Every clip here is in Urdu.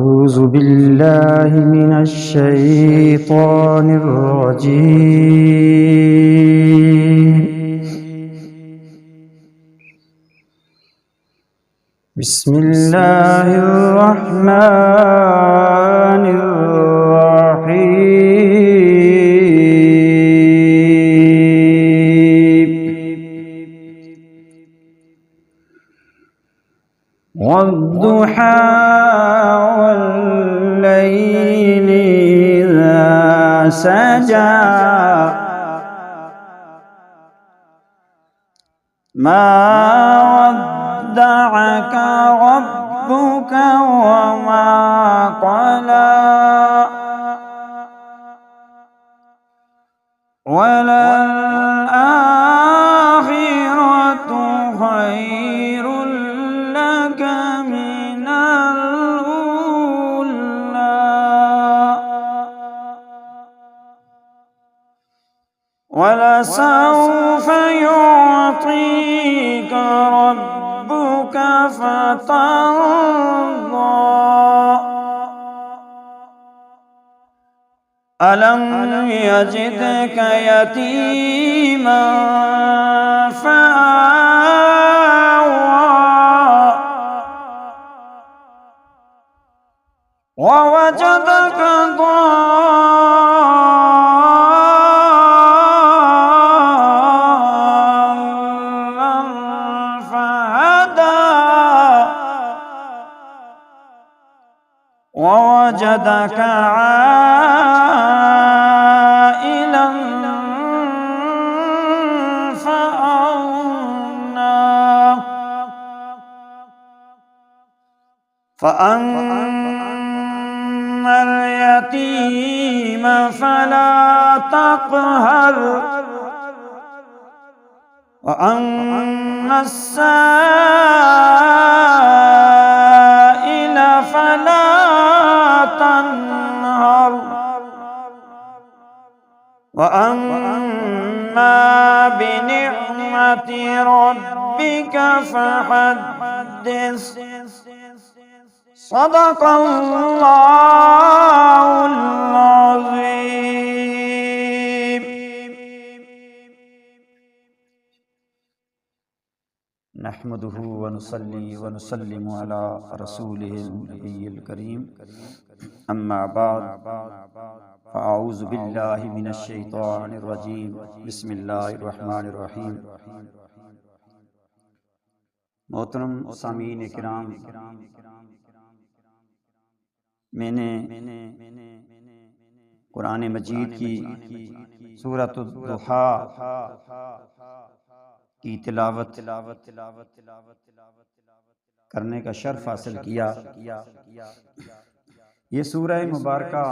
أعوذ بالله من الشيطان الرجيم. بسم الله الرحمن الرحيم. والضحى والليل إذا سجى ما ودعك ربك وما قلى وللآخرة خير لك من الأولى ولسوف يعطيك ربك فترضى ألم يجدك يتيما فآوى ووجدك ضالا فهدى ووجدك عائلا فأغنى فأما اليتيم فلا تقهر وأما السائل فلا تنهر وأما بنعمة ربك فحدث صدق الله العظيم. نحمده ونصلي ونسلم على رسوله النبي الكريم أما بعد فأعوذ بالله من الشيطان الرجيم بسم الله الرحمن الرحيم. محترم سامعین کرام، میں نے قرآن مجید کی سورۃ الضحیٰ کی تلاوت کرنے کا شرف حاصل کیا. یہ سورہ مبارکہ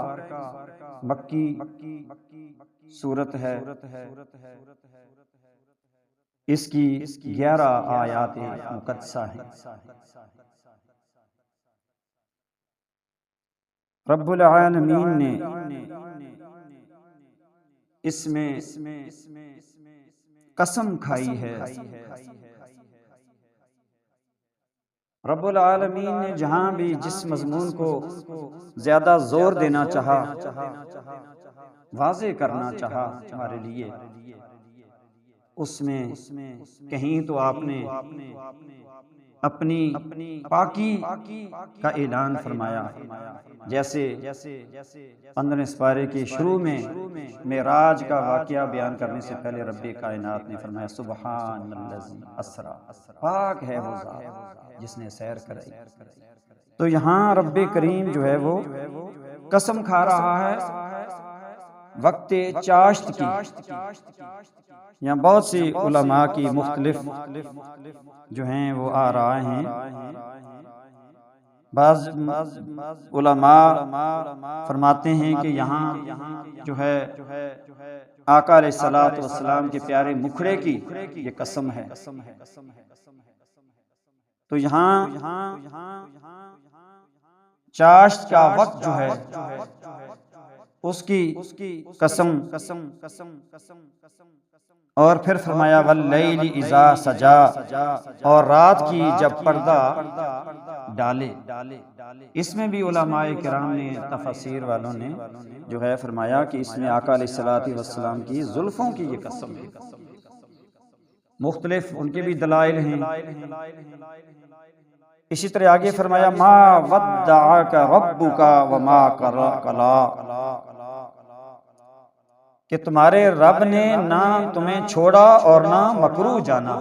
مکی سورت ہے. اس کی 11 آیات مقدسہ ہیں. رب العالمین نے اس میں قسم کھائی ہے. رب العالمین نے جہاں بھی جس مضمون کو زیادہ زور دینا چاہا، واضح کرنا چاہا ہمارے لیے، اس میں کہیں تو آپ نے اپنی پاکی کا اعلان فرمایا، جیسے 15 سپارے کے شروع میں معراج کا واقعہ بیان کرنے سے پہلے رب کائنات نے فرمایا سبحان الذی اسریٰ، پاک ہے وہ ذات جس نے سیر کرائی. تو یہاں رب کریم جو ہے وہ قسم کھا رہا ہے وقت چاشت کی. یہاں بہت سی علماء کی مختلف جو ہیں وہ آراء ہیں. بعض علماء فرماتے ہیں کہ یہاں جو ہے آقا علیہ الصلوۃ والسلام کے پیارے مکھڑے کی یہ قسم ہے. تو یہاں چاشت کا وقت جو ہے اس کی قسم، اور پھر فرمایا واللیل اذا سجا، اور رات کی جب پردہ ڈالے۔ اس میں بھی علماء کرام نے، تفسیر والوں نے جو ہے فرمایا کہ اس میں آقا علیہ الصلوۃ والسلام کی زلفوں کی یہ قسم ہے۔ مختلف ان کے بھی دلائل ہیں۔ اسی طرح آگے فرمایا ما ودعک ربک وما قلا، کہ تمہارے رب نے نہ تمہیں چھوڑا اور نہ مکروہ جانا۔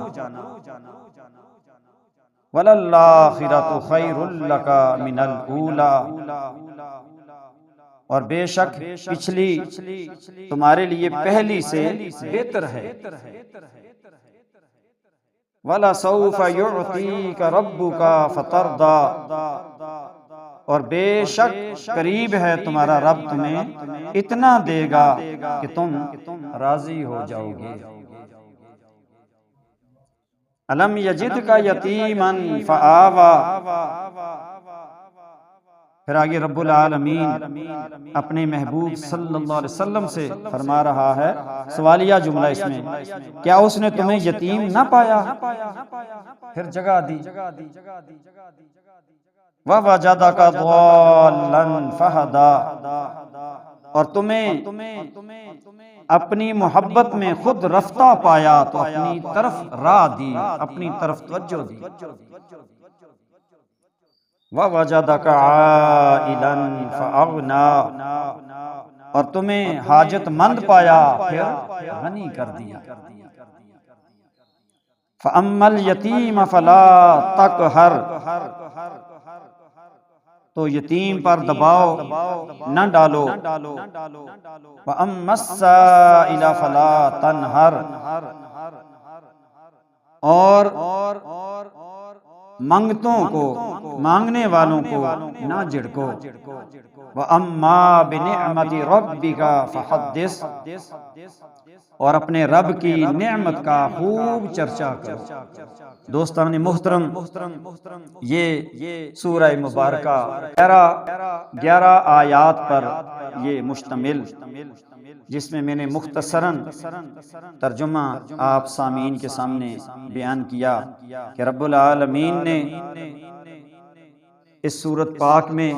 وَلَلْآخِرَةُ خَيْرٌ لَكَ مِنَ الْأُولَىٰ، اور بے شک پچھلی تمہارے لیے پہلی سے بہتر ہے۔ وَلَسَوْفَ يُعْطِيكَ رَبُّكَ فَتَرْضَىٰ، اور بے شک قریب ہے تمہارا رب تمہیں اتنا دے گا کہ تم راضی ہو جاؤ گے۔ الم یجدک یتیما فآویٰ، پھر آگے رب العالمین اپنے محبوب صلی اللہ علیہ وسلم سے فرما رہا ہے، سوالیہ جملہ اس میں، کیا اس نے تمہیں یتیم نہ پایا؟ پھر جگہ دی، وَوَجَدَكَ ضَالًّا فَهَدَىٰ، اور تمہیں اپنی محبت میں خود رفتہ پایا تو اپنی طرف راہ دی، اپنی طرف توجہ دی۔ وَوَجَدَكَ عَائِلًا فَأَغْنَىٰ، اور تمہیں حاجت مند پایا پھر غنی کر دیا۔ فَأَمَّا الْيَتِيمَ فَلَا تَقْهَرْ، تو یتیم پر دباؤ نہ ڈالو۔ وَأَمَّا السَّائِلَ فَلَا تَنْهَرْ، اور منگتوں کو، مانگنے والوں کو نہ جھڑکو۔ وَأَمَّا بِنِعْمَةِ رَبِّكَ فَحَدِّثْ، اور اپنے رب کی نعمت کا خوب چرچا کرو۔ دوستان محترم، یہ سورہ مبارکہ 11 آیات پر یہ مشتمل، جس میں نے مختصراً ترجمہ آپ سامعین کے سامنے بیان کیا کہ رب العالمین نے اس سورت پاک میں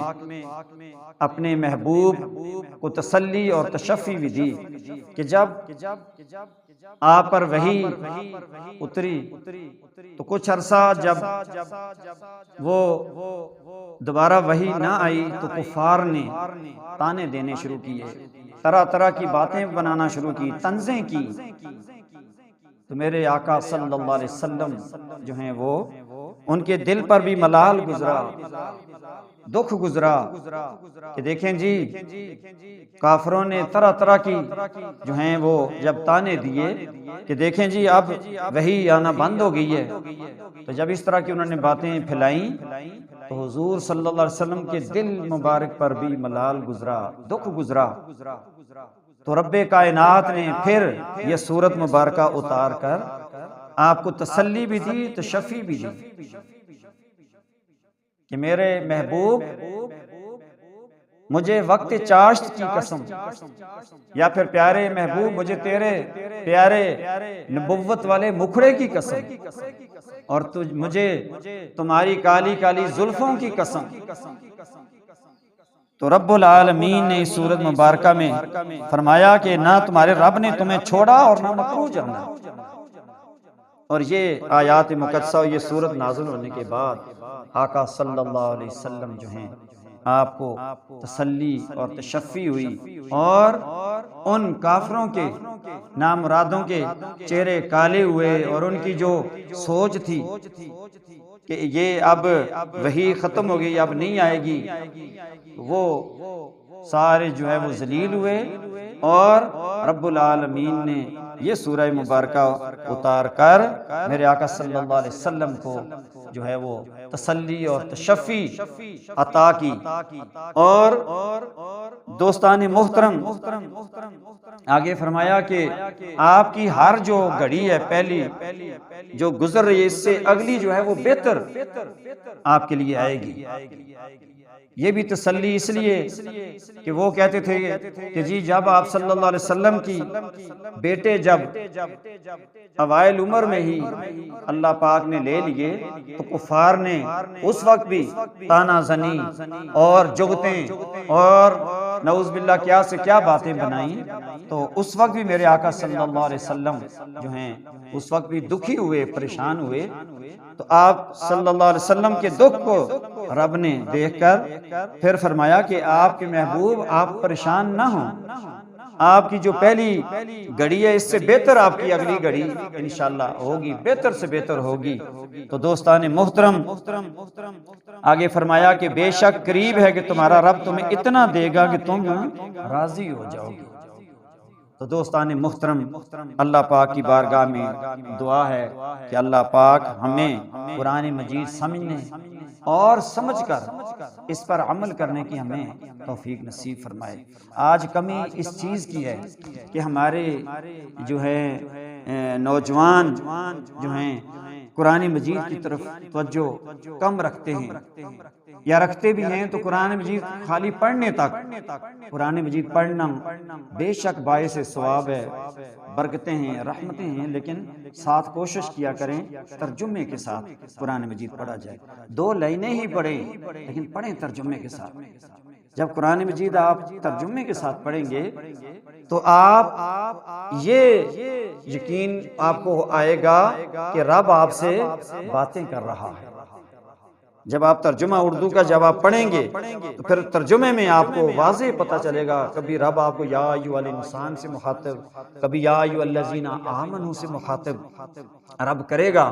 اپنے محبوب کو تسلی اور تشفی بھی دی کہ جب آپ پر وحی اتری تو کچھ عرصہ جب وہ دوبارہ وحی نہ آئی تو کفار نے تانے دینے شروع کیے، طرح طرح کی باتیں بنانا شروع کی، طنزیں کی۔ تو میرے آقا صلی اللہ علیہ وسلم جو ہیں وہ ان کے دل پر بھی ملال گزرا، دکھ گزرا کہ دیکھیں جی کافروں نے طرح طرح کی جو ہیں وہ جب تانے دیے کہ دیکھیں جی اب وحی آنا بند ہو گئی ہے، تو جب اس طرح کی انہوں نے باتیں پھیلائیں تو حضور صلی اللہ علیہ وسلم کے دل مبارک پر بھی ملال گزرا، دکھ گزرا۔ تو رب کائنات نے پھر یہ سورت مبارکہ اتار کر آپ کو تسلی بھی دی، تشفی بھی دی کہ میرے محبوب مجھے وقت چاشت کی قسم، یا پھر پیارے محبوب مجھے تیرے پیارے نبوت والے مکھڑے کی قسم، اور مجھے تمہاری کالی کالی زلفوں کی قسم۔ تو رب العالمین نے اس سورت مبارکہ میں فرمایا کہ نہ تمہارے رب نے تمہیں چھوڑا اور نہ مکروہ جانا۔ اور یہ آیات مقدسہ، یہ سورت نازل ہونے کے بعد آقا صلی اللہ علیہ وسلم جو ہیں آپ کو تسلی اور تشفی ہوئی، اور ان کافروں کے نامرادوں کے چہرے کالے ہوئے، اور ان کی جو سوچ تھی کہ یہ اب وحی ختم ہو گئی، اب نہیں آئے گی، وہ سارے جو ہے وہ ذلیل ہوئے، اور رب العالمین نے یہ سورہ مبارکہ اتار کر میرے آقا صلی اللہ علیہ وسلم کو جو ہے وہ تسلی اور تشفی عطا کی۔ اور دوستان محترم آگے فرمایا کہ آپ کی ہر جو گھڑی ہے پہلی جو گزر رہی ہے، اس سے اگلی جو ہے وہ بہتر آپ کے لیے آئے گی۔ یہ بھی تسلی اس لیے کہ وہ کہتے تھے کہ جی جب آپ صلی اللہ علیہ وسلم کی بیٹے جب اوائل عمر میں ہی اللہ پاک نے لے لیے تو کفار نے اس وقت بھی تانا زنی اور جگتیں اور نعوذ باللہ کیا سے کیا باتیں بنائیں، تو اس وقت بھی میرے آقا صلی اللہ علیہ وسلم جو ہیں اس وقت بھی دکھی ہوئے، پریشان ہوئے، تو آپ صلی اللہ علیہ وسلم کے دکھ کو رب نے دیکھ کر پھر فرمایا کہ آپ کے محبوب آپ پریشان نہ ہوں، آپ کی جو پہلی گھڑی ہے اس سے بہتر آپ کی اگلی گھڑی انشاءاللہ ہوگی، بہتر سے بہتر ہوگی۔ تو دوستان محترم آگے فرمایا کہ بے شک قریب ہے کہ تمہارا رب تمہیں اتنا دے گا کہ تم راضی ہو جاؤ گے۔ تو دوستان محترم اللہ پاک کی بارگاہ میں دعا ہے کہ اللہ پاک ہمیں قرآن مجید سمجھنے اور سمجھ کر اس پر عمل کرنے کی ہمیں توفیق نصیب فرمائے۔ آج کمی اس چیز کی ہے کہ ہمارے جو ہے نوجوان جو ہیں قرآن مجید کی طرف توجہ کم رکھتے ہیں، یا رکھتے بھی ہیں تو قرآن مجید خالی پڑھنے تک۔ قرآن مجید پڑھنا بے شک باعث ثواب ہے، برکتیں ہیں، رحمتیں ہیں، لیکن ساتھ کوشش کیا کریں ترجمے کے ساتھ قرآن مجید پڑھا جائے۔ 2 لائنیں ہی پڑھیں لیکن پڑھیں ترجمے کے ساتھ۔ جب قرآن مجید آپ ترجمے کے ساتھ پڑھیں گے تو آپ یہ یقین آپ کو آئے گا کہ رب آپ سے باتیں کر رہا ہے۔ جب آپ ترجمہ اردو کا جب آپ پڑھیں گے تو پھر ترجمے میں آپ کو واضح پتہ چلے گا، کبھی رب آپ کو یا ایھا الانسان سے مخاطب، کبھی یا ایھا الذین آمنوا سے مخاطب رب کرے گا،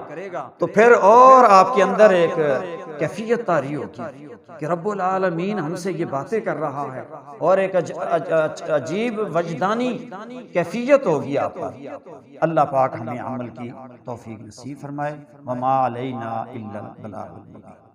تو پھر اور آپ کے اندر ایک کیفیت طاری ہوگی کہ رب العالمین ہم سے یہ باتیں کر رہا ہے، اور ایک عجیب وجدانی کیفیت ہوگی آپ پر۔ اللہ پاک ہمیں عمل کی توفیق نصیب فرمائے۔ وما علینا الا البلاغ المبین۔